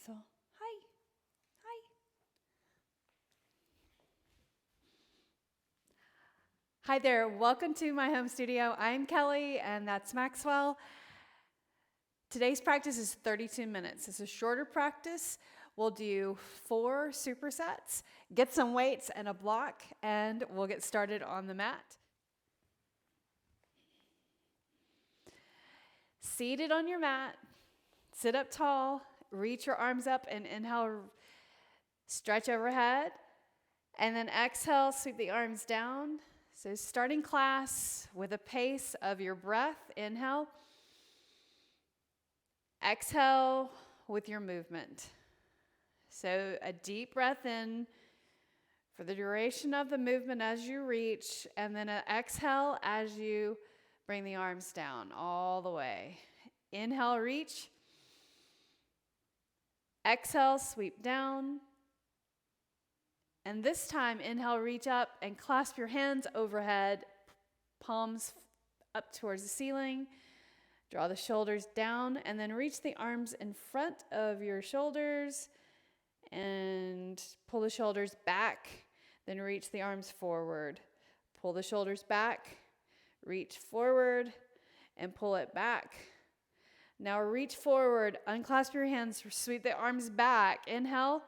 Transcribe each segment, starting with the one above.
Maxwell. Hi. Hi. Hi there. Welcome to my home studio. I'm Kelly, and that's Maxwell. Today's practice is 32 minutes. It's a shorter practice. We'll do 4 supersets, get some weights and a block, and we'll get started on the mat. Seated on your mat, sit up tall, reach your arms up and inhale, stretch overhead, and then exhale, sweep the arms down. So starting class with a pace of your breath, inhale, exhale with your movement. So a deep breath in for the duration of the movement as you reach, and then an exhale as you bring the arms down all the way. Inhale, reach. Exhale, sweep down. And this time, inhale, reach up and clasp your hands overhead, palms up towards the ceiling. Draw the shoulders down and then reach the arms in front of your shoulders and pull the shoulders back. Then reach the arms forward. Pull the shoulders back, reach forward, and pull it back. Now reach forward, unclasp your hands, sweep the arms back. Inhale,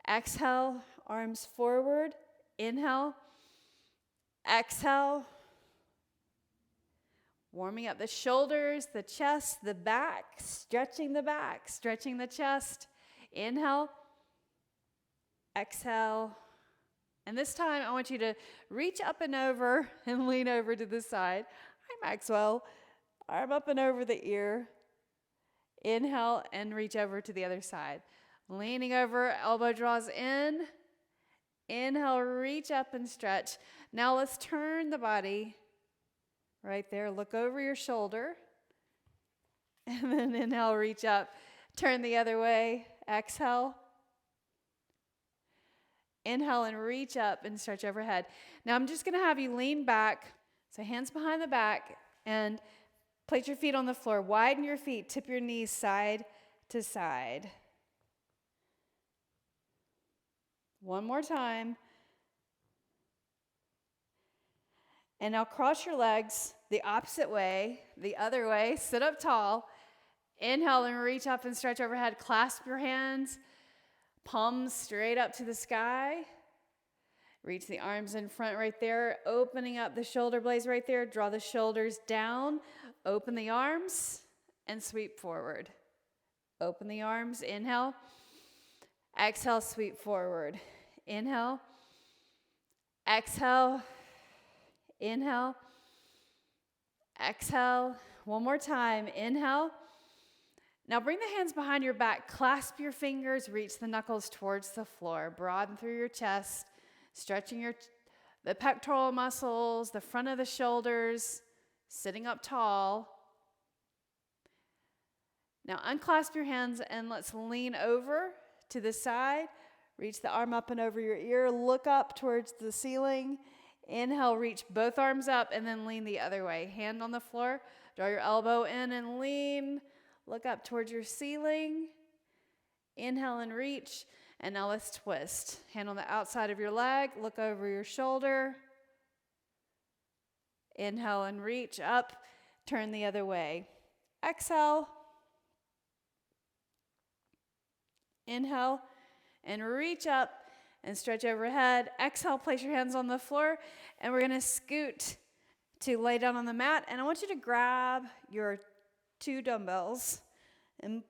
exhale, arms forward. Inhale, exhale. Warming up the shoulders, the chest, the back, stretching the chest. Inhale, exhale. And this time I want you to reach up and over and lean over to the side. Hi, Maxwell. Arm up and over the ear. Inhale and reach over to the other side. Leaning over, elbow draws in. Inhale, reach up and stretch. Now let's turn the body right there. Look over your shoulder. And then inhale, reach up. Turn the other way. Exhale. Inhale and reach up and stretch overhead. Now I'm just going to have you lean back. So hands behind the back and place your feet on the floor. Widen your feet. Tip your knees side to side. One more time. And now cross your legs the opposite way, the other way. Sit up tall. Inhale and reach up and stretch overhead. Clasp your hands. Palms straight up to the sky. Reach the arms in front right there. Opening up the shoulder blades right there. Draw the shoulders down. Open the arms and sweep forward. Open the arms. Inhale. Exhale, sweep forward. Inhale. Exhale. Inhale. Exhale. One more time. Inhale. Now bring the hands behind your back. Clasp your fingers. Reach the knuckles towards the floor. Broaden through your chest. Stretching the pectoral muscles, the front of the shoulders. Sitting up tall. Now unclasp your hands and let's lean over to the side. Reach the arm up and over your ear. Look up towards the ceiling. Inhale, reach both arms up and then lean the other way. Hand on the floor. Draw your elbow in and lean. Look up towards your ceiling. Inhale and reach. And now let's twist. Hand on the outside of your leg. Look over your shoulder. Inhale and reach up. Turn the other way. Exhale. Inhale and reach up and stretch overhead. Exhale, place your hands on the floor. And we're going to scoot to lay down on the mat. And I want you to grab your 2 dumbbells and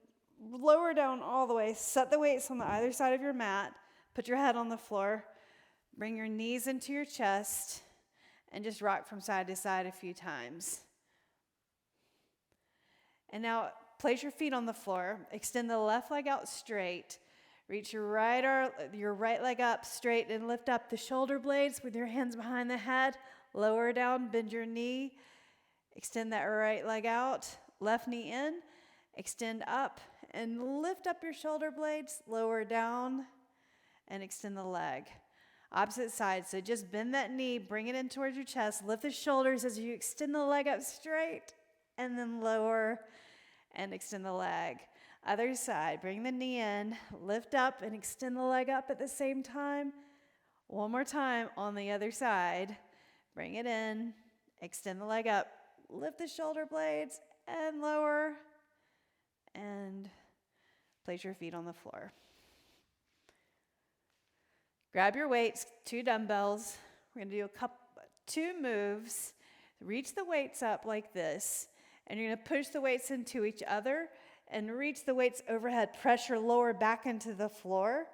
lower down all the way. Set the weights on the either side of your mat. Put your head on the floor. Bring your knees into your chest. And just rock from side to side a few times. And now place your feet on the floor. Extend the left leg out straight. Reach your right leg up straight and lift up the shoulder blades with your hands behind the head. Lower down, bend your knee. Extend that right leg out. Left knee in. Extend up and lift up your shoulder blades. Lower down and extend the leg. Opposite side. So just bend that knee, bring it in towards your chest. Lift the shoulders as you extend the leg up straight and then lower and extend the leg. Other side. Bring the knee in, lift up and extend the leg up at the same time. One more time on the other side. Bring it in, extend the leg up, lift the shoulder blades and lower, and place your feet on the floor. Grab your weights, 2 dumbbells. We're going to do 2 moves. Reach the weights up like this, and you're going to push the weights into each other and reach the weights overhead. Press your lower back into the floor,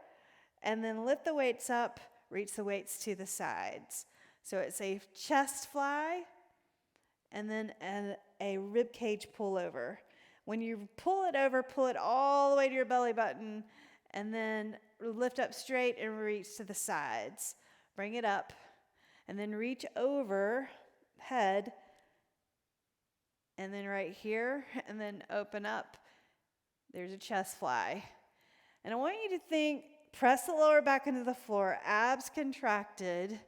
and then lift the weights up, reach the weights to the sides. So it's a chest fly and then a rib cage pull over. When you pull it over, pull it all the way to your belly button, and then lift up straight and reach to the sides. Bring it up, and then reach over head, and then right here, and then open up. There's a chest fly. And I want you to think, press the lower back into the floor, abs contracted.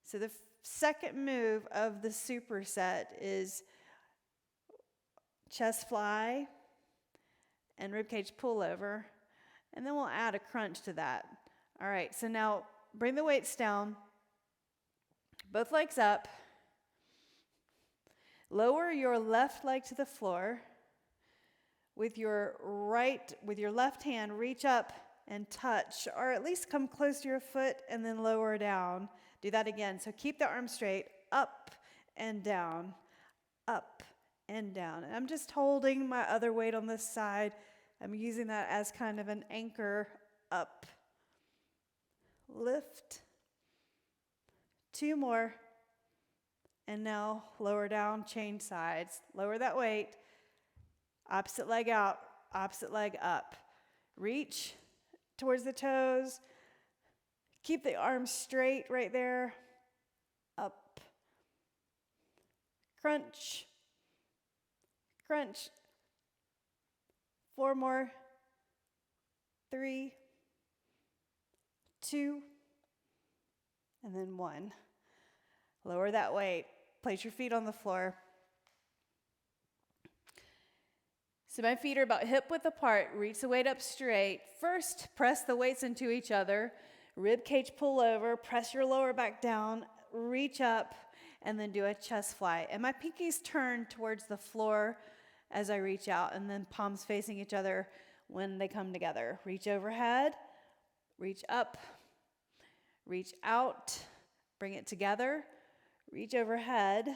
So the second move of the superset is chest fly and ribcage pullover, and then we'll add a crunch to that. All right, so now bring the weights down, both legs up. Lower your left leg to the floor. With your left hand, reach up and touch, or at least come close to your foot and then lower down. Do that again. So keep the arm straight, up and down, up and down. And I'm just holding my other weight on this side. I'm using that as kind of an anchor up. Lift. 2 more. And now lower down, change sides. Lower that weight. Opposite leg out, opposite leg up. Reach towards the toes. Keep the arms straight right there. Up. Crunch. Crunch. 4 more. 3, 2, and then 1. Lower that weight. Place your feet on the floor. So my feet are about hip width apart. Reach the weight up straight. First, press the weights into each other. Rib cage pull over. Press your lower back down. Reach up, and then do a chest fly. And my pinkies turn towards the floor as I reach out, and then palms facing each other when they come together. Reach overhead. Reach up. Reach out. Bring it together. Reach overhead.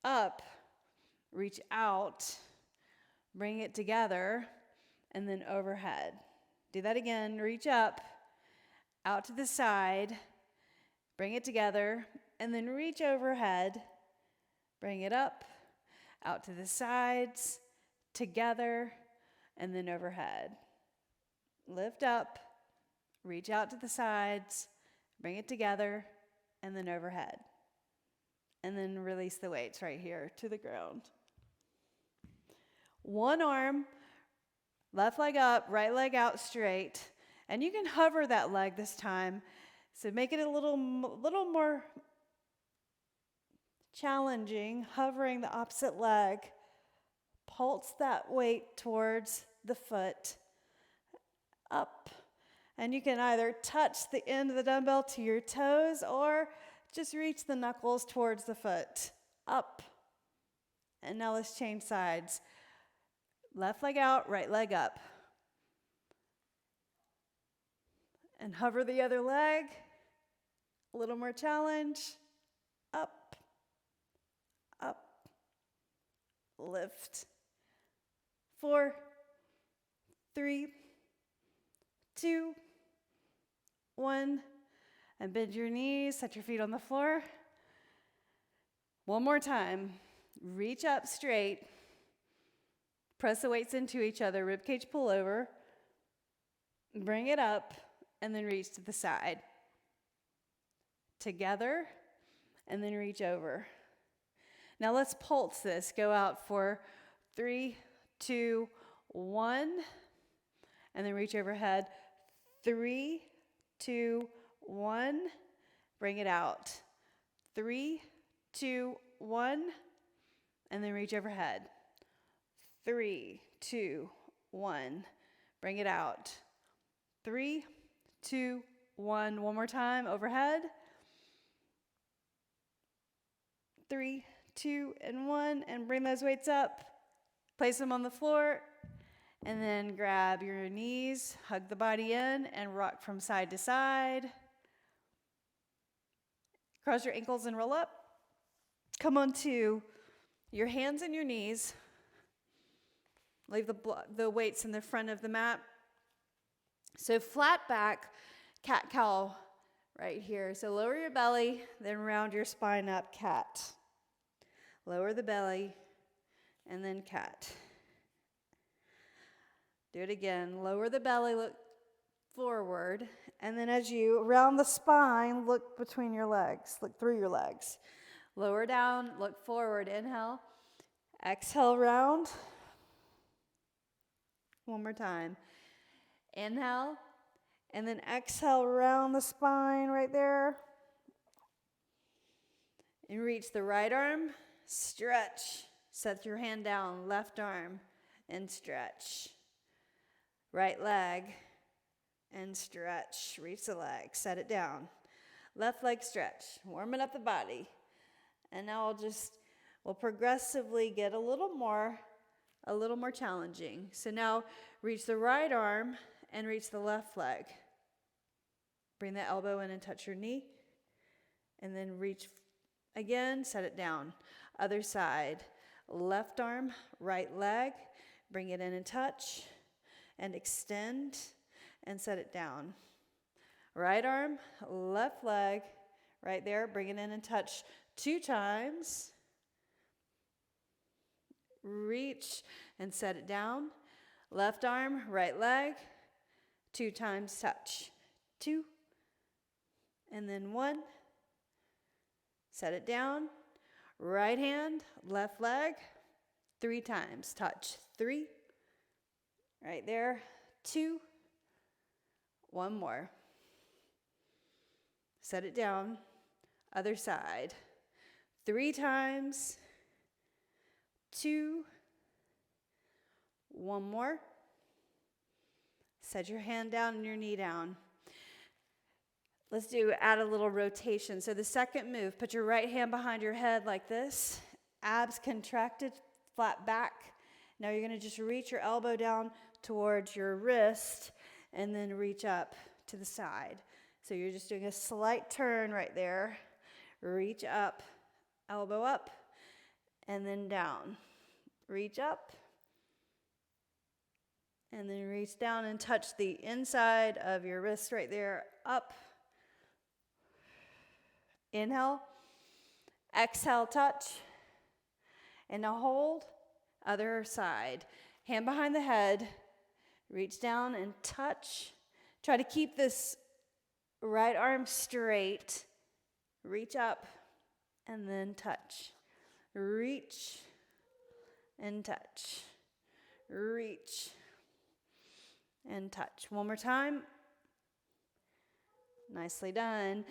Up. Reach out. Bring it together, and then overhead. Do that again. Reach up, out to the side, bring it together, and then reach overhead. Bring it up, out to the sides, together, and then overhead. Lift up, reach out to the sides, bring it together, and then overhead. And then release the weights right here to the ground. 1 arm, left leg up, right leg out straight. And you can hover that leg this time. So make it a little more challenging, hovering the opposite leg. Pulse that weight towards the foot. Up. And you can either touch the end of the dumbbell to your toes or just reach the knuckles towards the foot. Up. And now let's change sides. Left leg out, right leg up. And hover the other leg. A little more challenge. Up. Up. Lift. 4, 3, 2, 1. And bend your knees, set your feet on the floor. One more time. Reach up straight. Press the weights into each other, ribcage pull over. Bring it up, and then reach to the side. Together, and then reach over. Now let's pulse this. Go out for 3, 2, 1, and then reach overhead. 3, 2, 1. Bring it out. 3, 2, 1, and then reach overhead. 3, 2, 1. Bring it out. 3, 2, 1. One more time, overhead. 3, 2, and 1. And bring those weights up. Place them on the floor. And then grab your knees, hug the body in, and rock from side to side. Cross your ankles and roll up. Come onto your hands and your knees. Leave the weights in the front of the mat. So flat back, cat-cow right here. So lower your belly, then round your spine up, cat. Lower the belly, and then cat. Do it again. Lower the belly, look forward. And then as you round the spine, look between your legs. Look through your legs. Lower down, look forward. Inhale. Exhale, round. One more time. Inhale. And then exhale, round the spine right there. And reach the right arm. Stretch. Set your hand down. Left arm. And stretch. Right leg. And stretch. Reach the leg. Set it down. Left leg stretch. Warming up the body. And now we'll progressively get a little more challenging. So now reach the right arm and reach the left leg. Bring the elbow in and touch your knee. And then reach again, set it down. Other side. Left arm, right leg. Bring it in and touch. And extend. And set it down. Right arm, left leg. Right there, bring it in and touch 2 times. Reach and set it down. Left arm, right leg. 2 times touch. 2. And then 1. Set it down. Right hand, left leg. 3 times touch. 3. Right there. 2. 1 more. Set it down. Other side. 3 times. 2. 1 more. Set your hand down and your knee down. Let's add a little rotation. So the second move, put your right hand behind your head like this. Abs contracted, flat back. Now you're going to just reach your elbow down towards your wrist and then reach up to the side. So you're just doing a slight turn right there. Reach up, elbow up, and then down. Reach up, and then reach down and touch the inside of your wrist right there. Up. Inhale. Exhale, touch. And now hold. Other side. Hand behind the head. Reach down and touch. Try to keep this right arm straight. Reach up and then touch. Reach and touch. Reach and touch. One more time. Nicely done.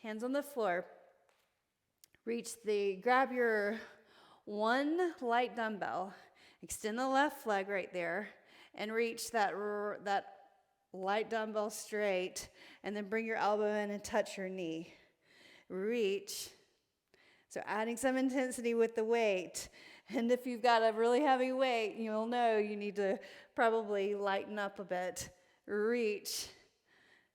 Hands on the floor. Grab your 1 light dumbbell. Extend the left leg right there and reach that light dumbbell straight, and then bring your elbow in and touch your knee. Reach. So adding some intensity with the weight. And if you've got a really heavy weight, you'll know you need to probably lighten up a bit. Reach.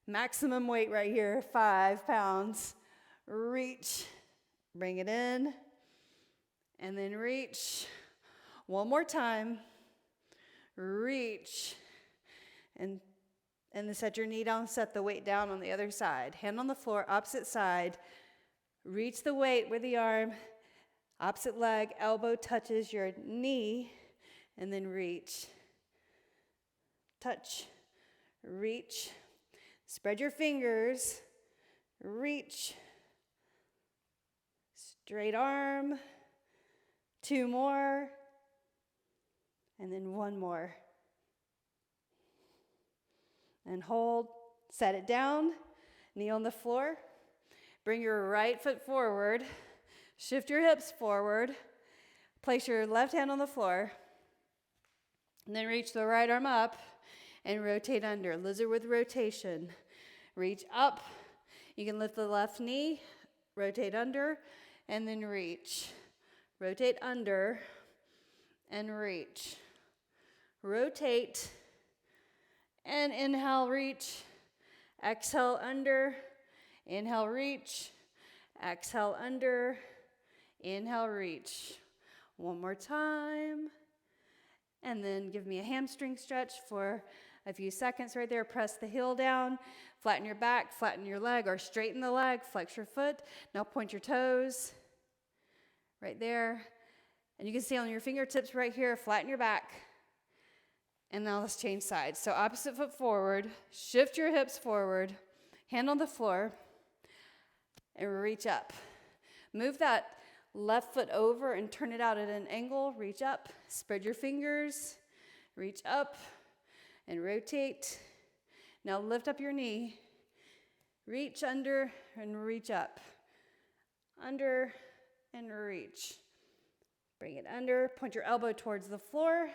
Maximum weight right here, 5 pounds. Reach. Bring it in. And then reach. One more time. Reach. And then set your knee down, set the weight down on the other side. Hand on the floor, opposite side. Reach the weight with the arm. Opposite leg, elbow touches your knee. And then reach. Touch. Reach. Spread your fingers. Reach. Straight arm. 2 more. And then 1 more. And hold, set it down, knee on the floor. Bring your right foot forward. Shift your hips forward. Place your left hand on the floor. And then reach the right arm up and rotate under. Lizard with rotation. Reach up. You can lift the left knee, rotate under, and then reach. Rotate under and reach. Rotate and inhale, reach. Exhale, under. Inhale, reach. Exhale, under. Inhale, reach. One more time. And then give me a hamstring stretch for a few seconds right there. Press the heel down. Flatten your back, flatten your leg, or straighten the leg. Flex your foot. Now point your toes right there. And you can see on your fingertips right here, flatten your back. And now let's change sides. So opposite foot forward. Shift your hips forward. Hand on the floor. And reach up. Move that left foot over and turn it out at an angle. Reach up. Spread your fingers. Reach up and rotate. Now lift up your knee. Reach under and reach up. Under and reach. Bring it under. Point your elbow towards the floor.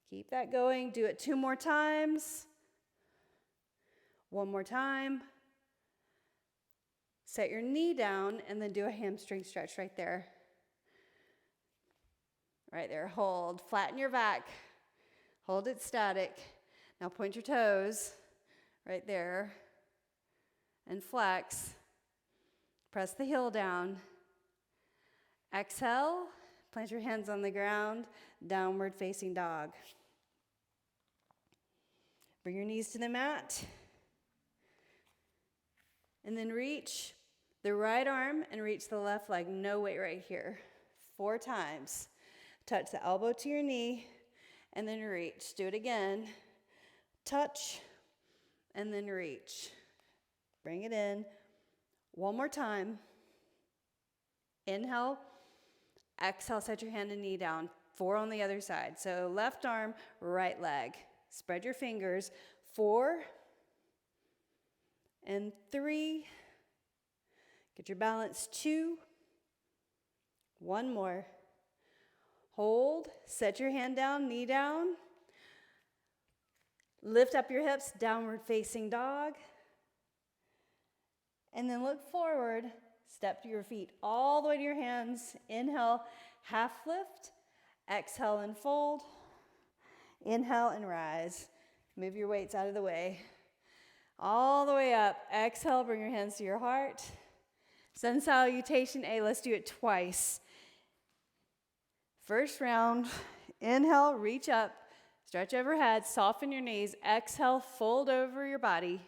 Keep that going. Do it 2 more times. 1 more time. Set your knee down and then do a hamstring stretch right there. Right there. Hold. Flatten your back. Hold it static. Now point your toes right there and flex. Press the heel down. Exhale. Plant your hands on the ground. Downward facing dog. Bring your knees to the mat. And then reach the right arm and reach the left leg. No weight right here. 4 times. Touch the elbow to your knee and then reach. Do it again. Touch and then reach. Bring it in. 1 more time. Inhale. Exhale, set your hand and knee down. 4 on the other side. So left arm, right leg. Spread your fingers. 4 and 3. Get your balance. 2. 1 more. Hold. Set your hand down, knee down. Lift up your hips, downward facing dog. And then look forward. Step to your feet all the way to your hands. Inhale, half lift. Exhale and fold. Inhale and rise. Move your weights out of the way. All the way up. Exhale, bring your hands to your heart. Sun salutation A. Let's do it twice. First round. Inhale, reach up. Stretch overhead. Soften your knees. Exhale, fold over your body.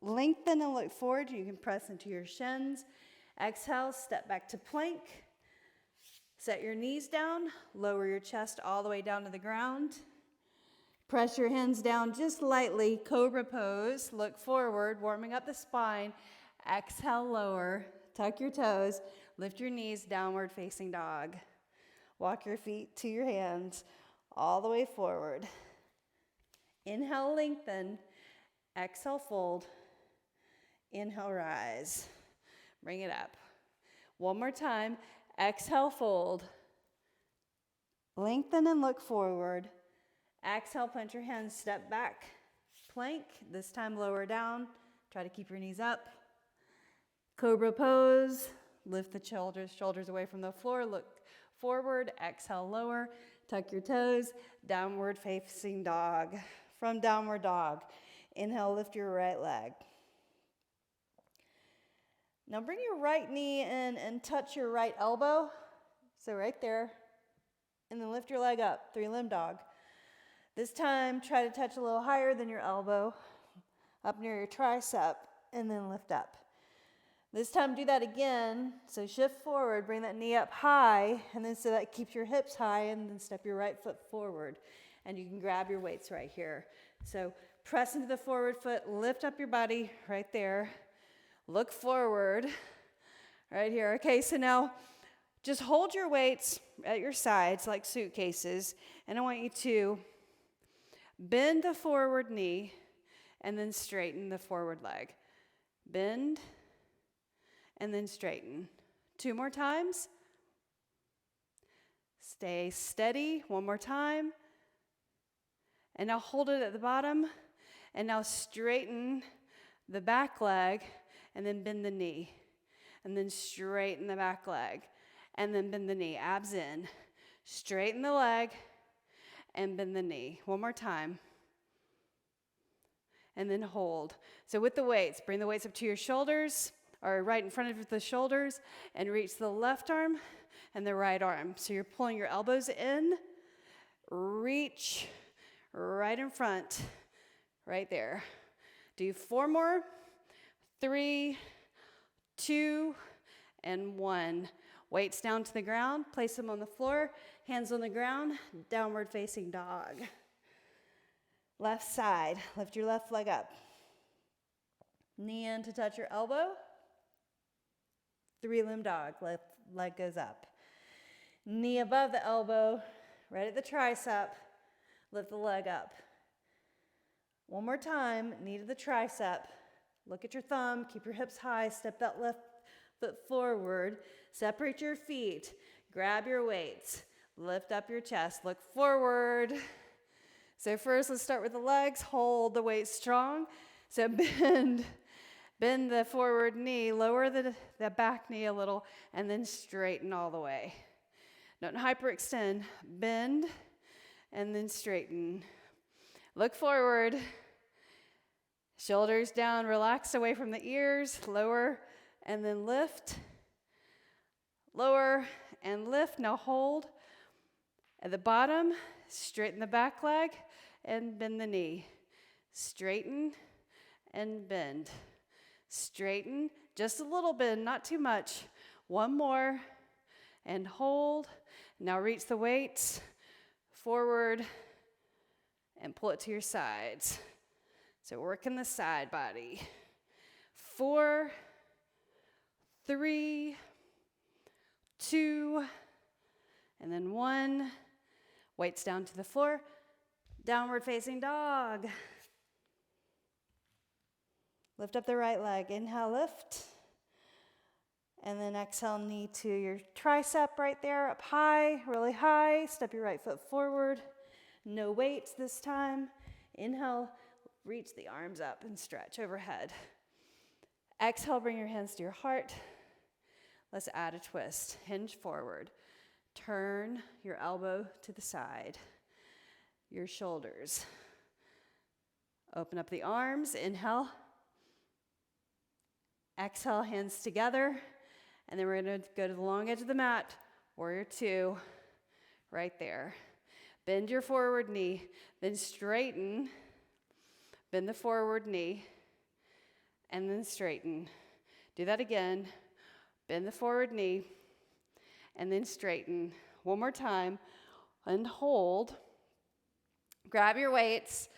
Lengthen and look forward. You can press into your shins. Exhale, step back to plank. Set your knees down. Lower your chest all the way down to the ground. Press your hands down just lightly. Cobra pose. Look forward, warming up the spine. Exhale, lower. Tuck your toes. Lift your knees, downward facing dog. Walk your feet to your hands all the way forward. Inhale, lengthen. Exhale, fold. Inhale, rise. Bring it up. 1 more time. Exhale, fold. Lengthen and look forward. Exhale, plant your hands, step back. Plank. This time lower down. Try to keep your knees up. Cobra pose. Lift the shoulders away from the floor. Look forward. Exhale, lower. Tuck your toes. Downward facing dog. From downward dog. Inhale, lift your right leg. Now bring your right knee in and touch your right elbow. So right there. And then lift your leg up, 3-limb dog. This time, try to touch a little higher than your elbow, up near your tricep, and then lift up. This time, do that again. So shift forward, bring that knee up high, and then so that keeps your hips high, and then step your right foot forward. And you can grab your weights right here. So press into the forward foot, lift up your body right there. Look forward right here. Okay, so now just hold your weights at your sides like suitcases, and I want you to bend the forward knee and then straighten the forward leg. Bend and then straighten. 2 more times. Stay steady. One more time. And now hold it at the bottom. And now straighten the back leg and then bend the knee. And then straighten the back leg and then bend the knee. Abs in. Straighten the leg and bend the knee. One more time. And then hold. So with the weights, bring the weights up to your shoulders, or right in front of the shoulders, and reach the left arm and the right arm. So you're pulling your elbows in, reach right in front, right there. Do 4 more, 3, 2, and 1. Weights down to the ground, place them on the floor, hands on the ground, downward facing dog. Left side, lift your left leg up. Knee in to touch your elbow. 3-limb dog, left leg goes up. Knee above the elbow, right at the tricep, lift the leg up. One more time, knee to the tricep. Look at your thumb, keep your hips high, step that left foot forward. Separate your feet, grab your weights, lift up your chest, look forward. So first, let's start with the legs, hold the weight strong. So bend the forward knee, lower the back knee a little, and then straighten all the way. Don't hyperextend, bend, and then straighten. Look forward, shoulders down, relax away from the ears, lower, and then lift. Lower and lift. Now hold. At the bottom, straighten the back leg and bend the knee. Straighten and bend. Straighten, just a little bend, not too much. One more and hold. Now reach the weights forward and pull it to your sides. So working the side body. 4, 3, 2, and then 1. Weights down to the floor. Downward facing dog. Lift up the right leg. Inhale, lift. And then exhale, knee to your tricep right there, up high, really high. Step your right foot forward. No weights this time. Inhale, reach the arms up and stretch overhead. Exhale, bring your hands to your heart. Let's add a twist. Hinge forward. Turn your elbow to the side. Your shoulders. Open up the arms. Inhale. Exhale, hands together. And then we're going to go to the long edge of the mat. Warrior 2. Right there. Bend your forward knee. Then straighten. Bend the forward knee. And then straighten. Do that again. Bend the forward knee, and then straighten. One more time, and hold. Grab your weights.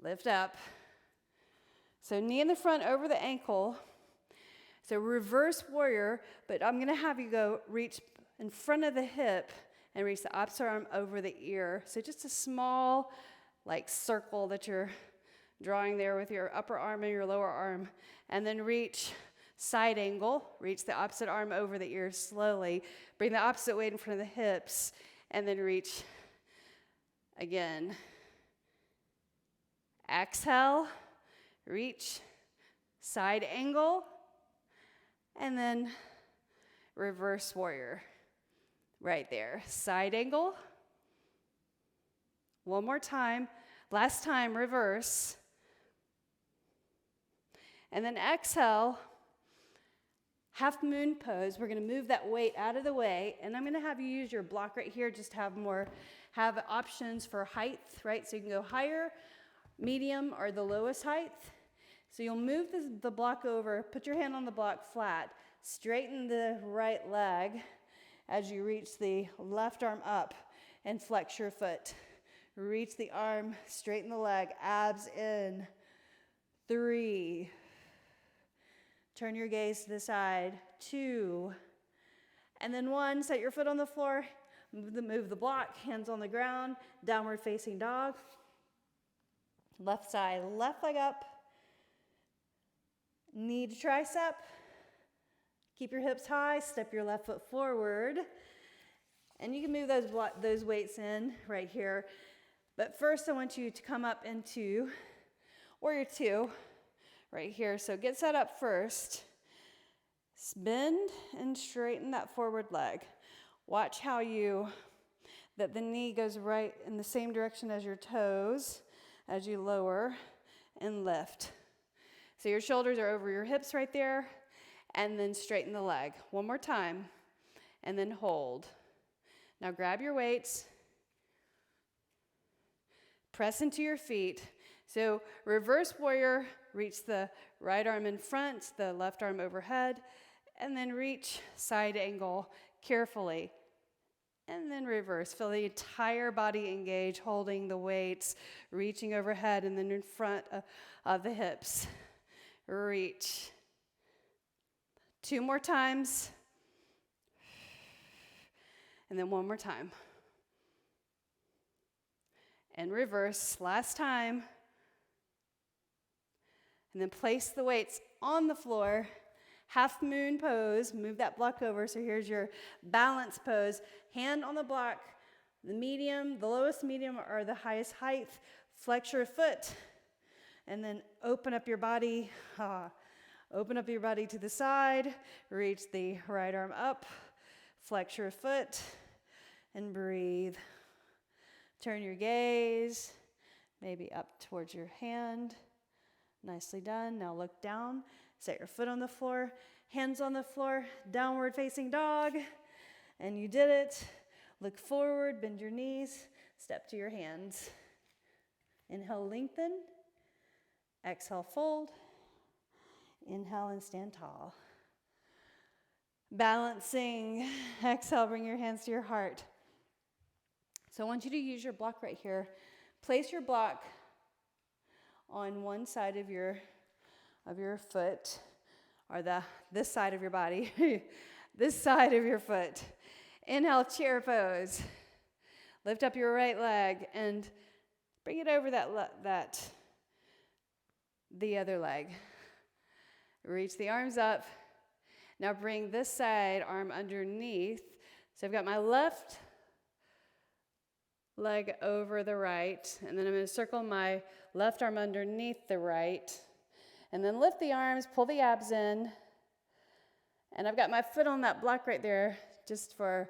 Lift up. So knee in the front over the ankle. So reverse warrior, but I'm gonna have you go reach in front of the hip and reach the opposite arm over the ear. So just a small, circle that you're drawing there with your upper arm and your lower arm. And then reach side angle, reach the opposite arm over the ear slowly. Bring the opposite weight in front of the hips, and then reach again. Exhale, reach, side angle, and then reverse warrior. Right there, side angle. One more time. Last time, reverse. And then exhale. Half moon pose. We're going to move that weight out of the way, and I'm going to have you use your block right here. Just have options for height, right? So you can go higher, medium, or the lowest height. So you'll move the block over, put your hand on the block flat, straighten the right leg as you reach the left arm up, and flex your foot. Reach the arm, straighten the leg, abs in. 3. Turn your gaze to the side. 2. And then 1, set your foot on the floor. Move the block, hands on the ground. Downward facing dog. Left side, left leg up. Knee to tricep. Keep your hips high, step your left foot forward. And you can move those weights in right here. But first I want you to come up into warrior two right here. So get set up first. Bend and straighten that forward leg. Watch how that the knee goes right in the same direction as your toes as you lower and lift. So your shoulders are over your hips right there, and then straighten the leg. One more time, and then hold. Now grab your weights, press into your feet. So reverse warrior, reach the right arm in front, the left arm overhead, and then reach side angle carefully. And then reverse. Feel the entire body engage, holding the weights, reaching overhead, and then in front of the hips. Reach. 2 more times. And then 1 more time. And reverse. Last time. And then place the weights on the floor. Half moon pose, move that block over. So here's your balance pose. Hand on the block, the lowest medium or the highest height. Flex your foot. And then open up your body. Open up your body to the side. Reach the right arm up. Flex your foot. And breathe. Turn your gaze. Maybe up towards your hand. Nicely done. Now look down. Set your foot on the floor, hands on the floor, downward facing dog. And you did it. Look forward, bend your knees, step to your hands. Inhale, lengthen. Exhale, fold. Inhale and stand tall. Balancing. Exhale, bring your hands to your heart. So I want you to use your block right here. Place your block on one side of your foot, or this side of your body, this side of your foot. Inhale, chair pose. Lift up your right leg and bring it over the other leg. Reach the arms up. Now bring this side arm underneath. So I've got my left leg over the right, and then I'm going to circle my left arm underneath the right. And then lift the arms, pull the abs in. And I've got my foot on that block right there just to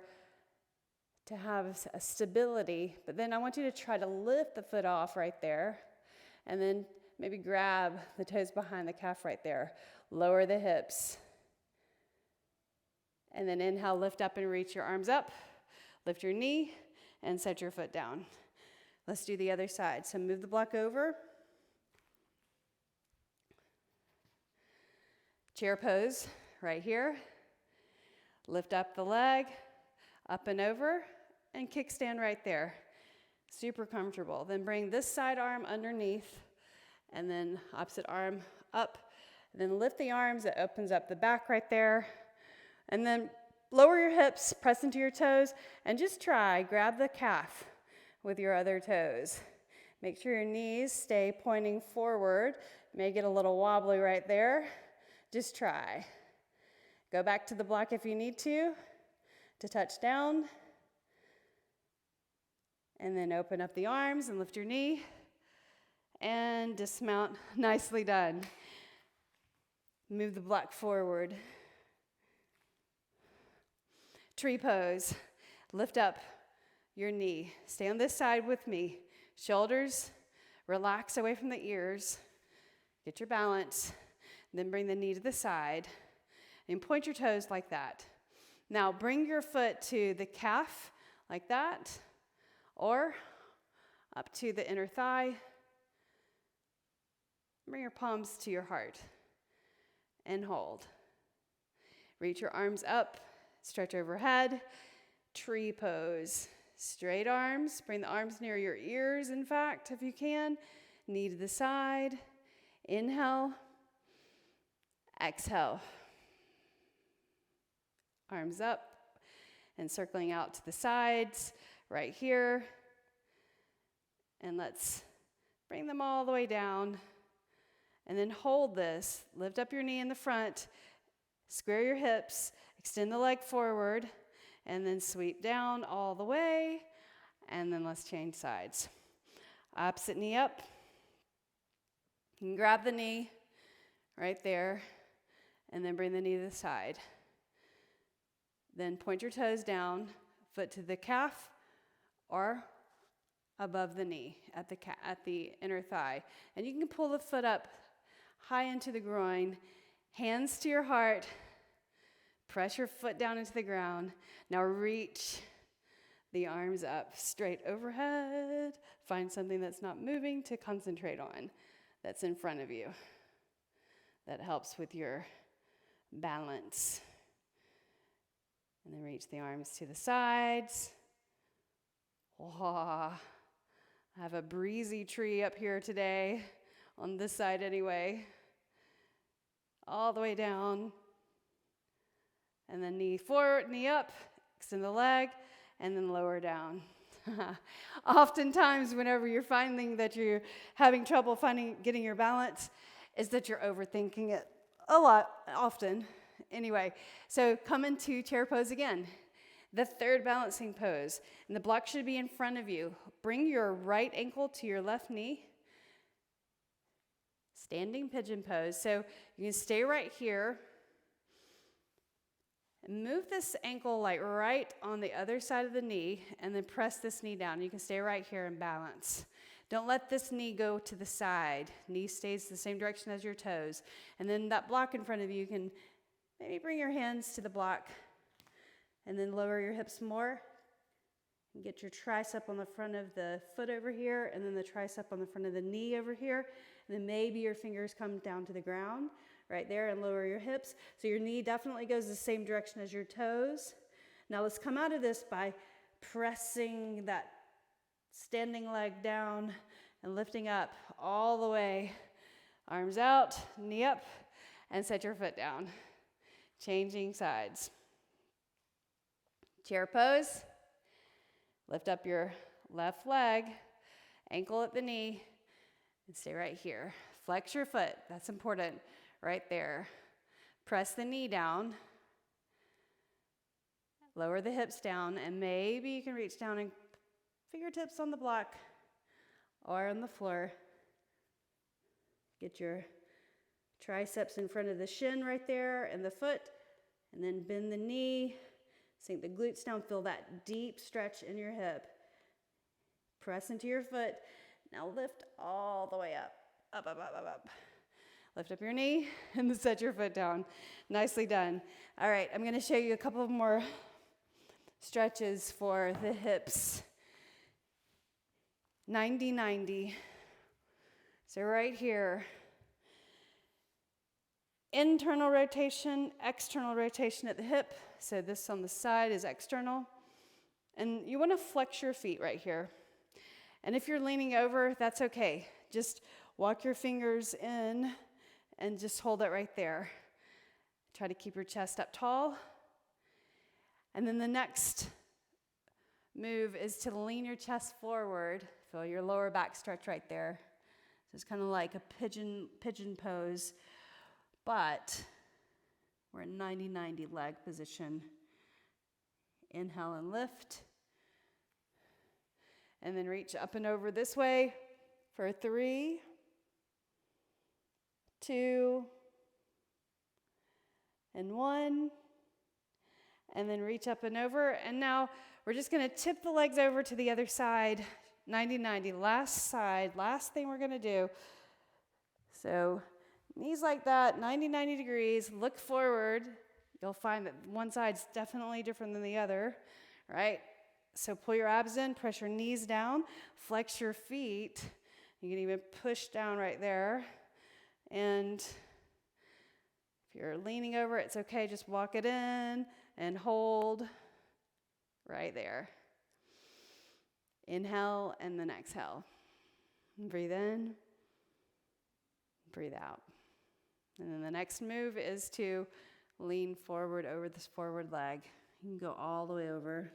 have a stability. But then I want you to try to lift the foot off right there. And then maybe grab the toes behind the calf right there. Lower the hips. And then inhale, lift up and reach your arms up. Lift your knee and set your foot down. Let's do the other side. So move the block over. Chair pose right here. Lift up the leg, up and over, and kickstand right there. Super comfortable. Then bring this side arm underneath, and then opposite arm up. And then lift the arms. It opens up the back right there. And then lower your hips, press into your toes, and just grab the calf with your other toes. Make sure your knees stay pointing forward. May get a little wobbly right there. Just try. Go back to the block if you need to touch down. And then open up the arms and lift your knee. And dismount. Nicely done. Move the block forward. Tree pose. Lift up your knee. Stay on this side with me. Shoulders relax away from the ears. Get your balance. Then bring the knee to the side and point your toes like that. Now bring your foot to the calf like that, or up to the inner thigh. Bring your palms to your heart and hold. Reach your arms up, stretch overhead, tree pose. Straight arms, bring the arms near your ears, in fact, if you can. Knee to the side. Inhale. Exhale. Arms up and circling out to the sides right here. And let's bring them all the way down. And then hold this. Lift up your knee in the front. Square your hips, extend the leg forward, and then sweep down all the way, and then let's change sides. Opposite knee up. You can grab the knee right there, and then bring the knee to the side. Then point your toes down, foot to the calf, or above the knee at the inner thigh. And you can pull the foot up high into the groin, hands to your heart, press your foot down into the ground. Now reach the arms up straight overhead. Find something that's not moving to concentrate on, that's in front of you. That helps with your balance. And then reach the arms to the sides. Oh, I have a breezy tree up here today, on this side anyway. All the way down. And then knee forward, knee up, extend the leg, and then lower down. Oftentimes, whenever you're finding that you're having trouble getting your balance, is that you're overthinking it a lot, often. Anyway, so come into chair pose again. The third balancing pose. And the block should be in front of you. Bring your right ankle to your left knee. Standing pigeon pose. So you can stay right here. And move this ankle like right on the other side of the knee, and then press this knee down. You can stay right here and balance. Don't let this knee go to the side. Knee stays the same direction as your toes. And then that block in front of you, you can maybe bring your hands to the block and then lower your hips more. And get your tricep on the front of the foot over here, and then the tricep on the front of the knee over here. And then maybe your fingers come down to the ground right there and lower your hips. So your knee definitely goes the same direction as your toes. Now let's come out of this by pressing that standing leg down and lifting up all the way. Arms out, knee up, and set your foot down. Changing sides. Chair pose. Lift up your left leg, ankle at the knee, and stay right here. Flex your foot. That's important. Right there. Press the knee down. Lower the hips down, and maybe you can reach down and fingertips on the block or on the floor. Get your triceps in front of the shin right there and the foot, and then bend the knee. Sink the glutes down. Feel that deep stretch in your hip. Press into your foot. Now lift all the way up. Up, up, up, up, up. Lift up your knee and then set your foot down. Nicely done. All right, I'm going to show you a couple more stretches for the hips. 90-90. So right here, internal rotation, external rotation at the hip. So this on the side is external. And you want to flex your feet right here. And if you're leaning over, that's okay. Just walk your fingers in and just hold it right there. Try to keep your chest up tall. And then the next move is to lean your chest forward. Feel your lower back stretch right there. So it's kind of like a pigeon pose, but we're in 90-90 leg position. Inhale and lift. And then reach up and over this way for 3, 2, and 1. And then reach up and over. And now we're just going to tip the legs over to the other side. 90-90, last side, last thing we're going to do. So knees like that, 90-90 degrees. Look forward. You'll find that one side's definitely different than the other, right? So pull your abs in, press your knees down, flex your feet. You can even push down right there. And if you're leaning over, it's okay. Just walk it in and hold right there. Inhale and then exhale. Breathe in, breathe out. And then the next move is to lean forward over this forward leg. You can go all the way over.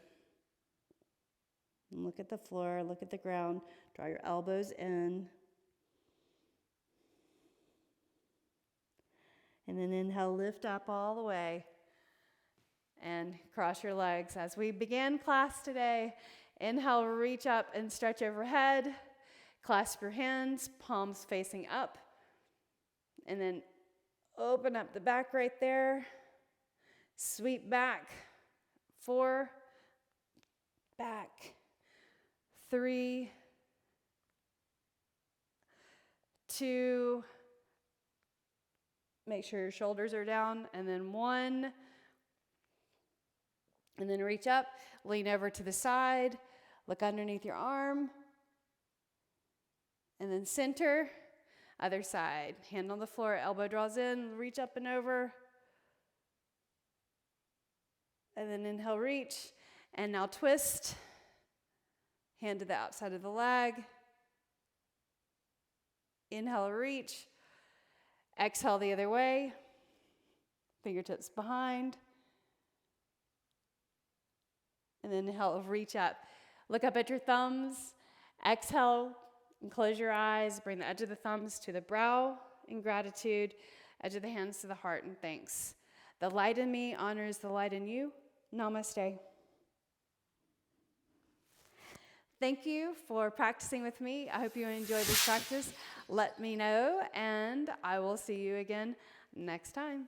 And look at the floor, look at the ground. Draw your elbows in. And then inhale, lift up all the way. And cross your legs. As we began class today, inhale, reach up and stretch overhead. Clasp your hands, palms facing up. And then open up the back right there. Sweep back. 4, back. 3, 2, make sure your shoulders are down, and then 1, and then reach up, lean over to the side, look underneath your arm, and then center, other side. Hand on the floor, elbow draws in, reach up and over, and then inhale, reach, and now twist, hand to the outside of the leg, inhale, reach, exhale the other way, fingertips behind, and then inhale, reach up. Look up at your thumbs, exhale, and close your eyes. Bring the edge of the thumbs to the brow in gratitude, edge of the hands to the heart in thanks. The light in me honors the light in you. Namaste. Thank you for practicing with me. I hope you enjoyed this practice. Let me know, and I will see you again next time.